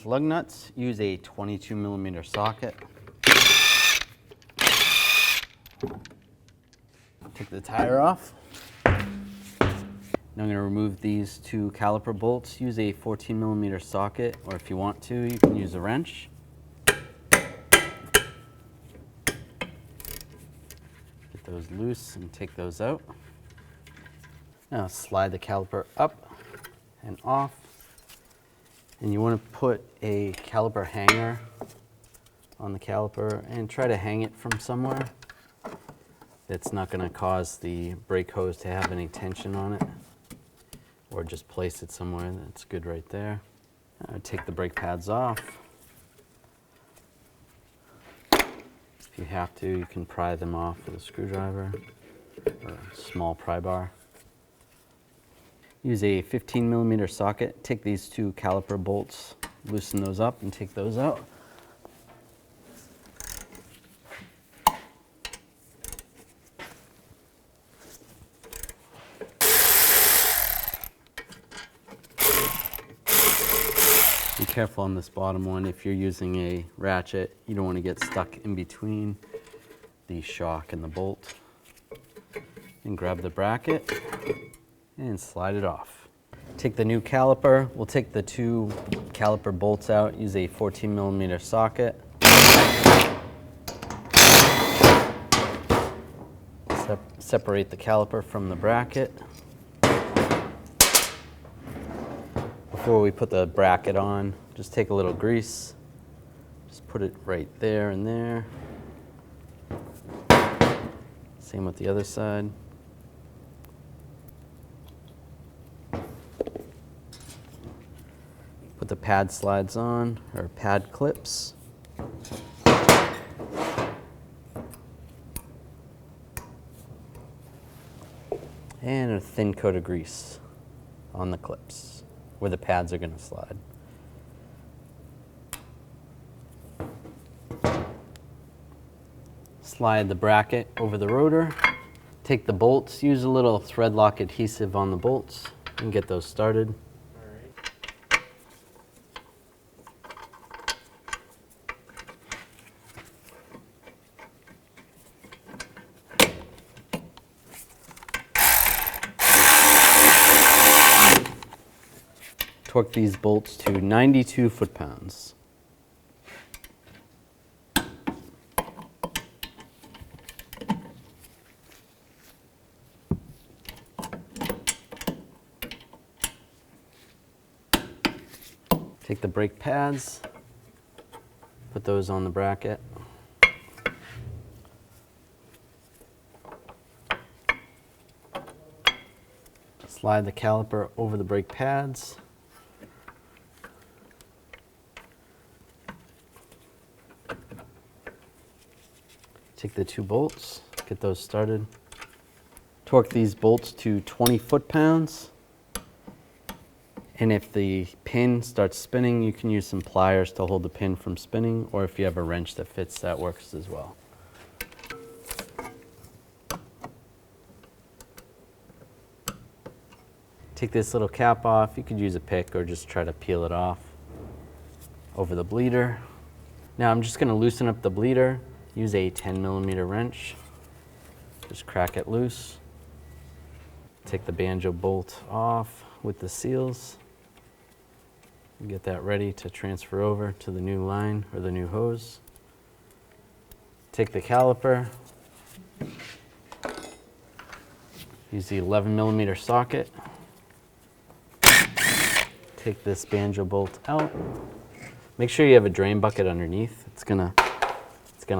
these lug nuts, use a 22mm socket. Take the tire off. Now I'm going to remove these two caliper bolts. Use a 14mm socket, or if you want to, you can use a wrench. Get those loose and take those out. Now slide the caliper up and off. And you want to put a caliper hanger on the caliper and try to hang it from somewhere that's not going to cause the brake hose to have any tension on it, or just place it somewhere that's good right there. Take the brake pads off. If you have to, you can pry them off with a screwdriver or a small pry bar. Use a 15mm socket. Take these two caliper bolts, loosen those up and take those out. Be careful on this bottom one. If you're using a ratchet, you don't want to get stuck in between the shock and the bolt. And grab the bracket and slide it off. Take the new caliper. We'll take the two caliper bolts out. Use a 14mm socket. Separate the caliper from the bracket. Before we put the bracket on, just take a little grease. Just put it right there and there. Same with the other side. Put the pad slides on, or pad clips. And a thin coat of grease on the clips where the pads are going to slide. Slide the bracket over the rotor. Take the bolts, use a little thread lock adhesive on the bolts and get those started. Torque these bolts to 92 foot-pounds. Take the brake pads, put those on the bracket. Slide the caliper over the brake pads. Take the two bolts, get those started. Torque these bolts to 20 foot-pounds. And if the pin starts spinning, you can use some pliers to hold the pin from spinning, or if you have a wrench that fits, that works as well. Take this little cap off. You could use a pick or just try to peel it off over the bleeder. Now I'm just going to loosen up the bleeder. Use a 10mm wrench. Just crack it loose. Take the banjo bolt off with the seals. Get that ready to transfer over to the new line or the new hose. Take the caliper. Use the 11mm socket. Take this banjo bolt out. Make sure you have a drain bucket underneath. It's gonna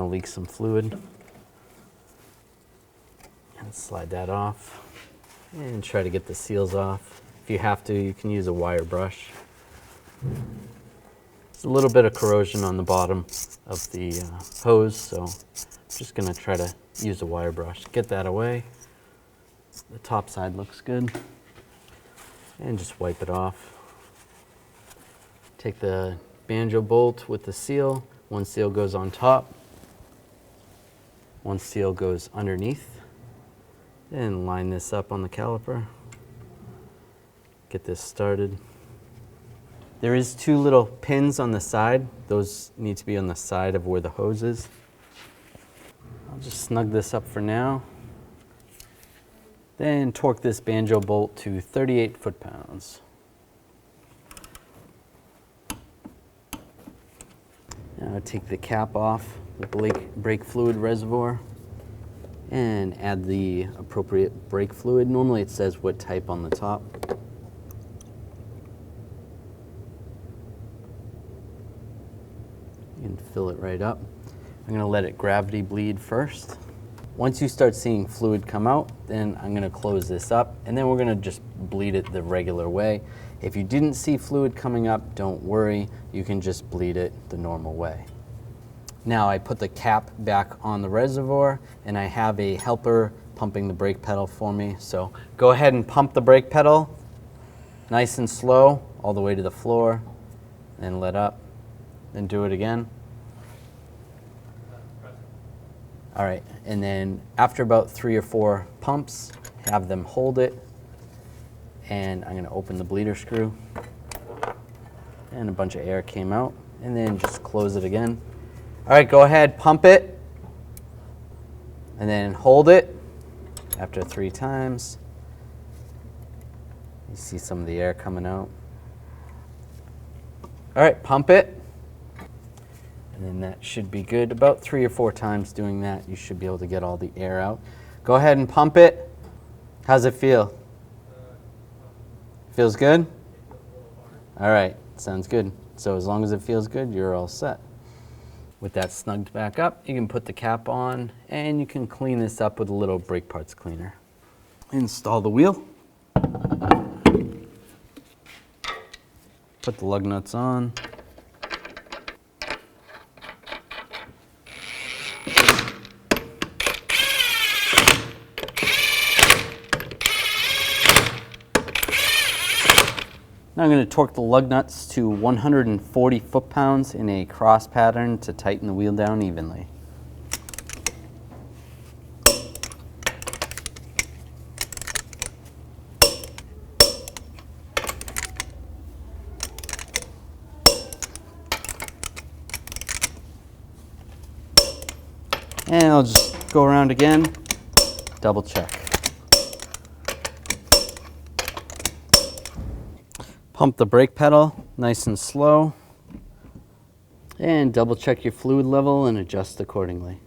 leak some fluid. And slide that off. And try to get the seals off. If you have to, you can use a wire brush. There's a little bit of corrosion on the bottom of the hose, so I'm just gonna try to use a wire brush. Get that away. The top side looks good. And just wipe it off. Take the banjo bolt with the seal. One seal goes on top. One seal goes underneath. And line this up on the caliper. Get this started. There is 2 little pins on the side. Those need to be on the side of where the hose is. I'll just snug this up for now. Then torque this banjo bolt to 38 foot-pounds. Now take the cap off the brake fluid reservoir and add the appropriate brake fluid. Normally it says what type on the top. You can fill it right up. I'm going to let it gravity bleed first. Once you start seeing fluid come out, then I'm going to close this up, and then we're going to just bleed it the regular way. If you didn't see fluid coming up, don't worry. You can just bleed it the normal way. Now I put the cap back on the reservoir, and I have a helper pumping the brake pedal for me. So go ahead and pump the brake pedal nice and slow all the way to the floor, and let up, then do it again. All right, and then after about 3 or 4 pumps, have them hold it, and I'm going to open the bleeder screw, and a bunch of air came out, and then just close it again. All right, go ahead, pump it, and then hold it after 3 times. You see some of the air coming out. All right, pump it. And then that should be good. About 3 or 4 times doing that, you should be able to get all the air out. Go ahead and pump it. How's it feel? Feels good? All right, sounds good. So as long as it feels good, you're all set. With that snugged back up, you can put the cap on, and you can clean this up with a little brake parts cleaner. Install the wheel. Put the lug nuts on. Now I'm going to torque the lug nuts to 140 foot-pounds in a cross pattern to tighten the wheel down evenly. And I'll just go around again, double check. Pump the brake pedal nice and slow, and double check your fluid level and adjust accordingly.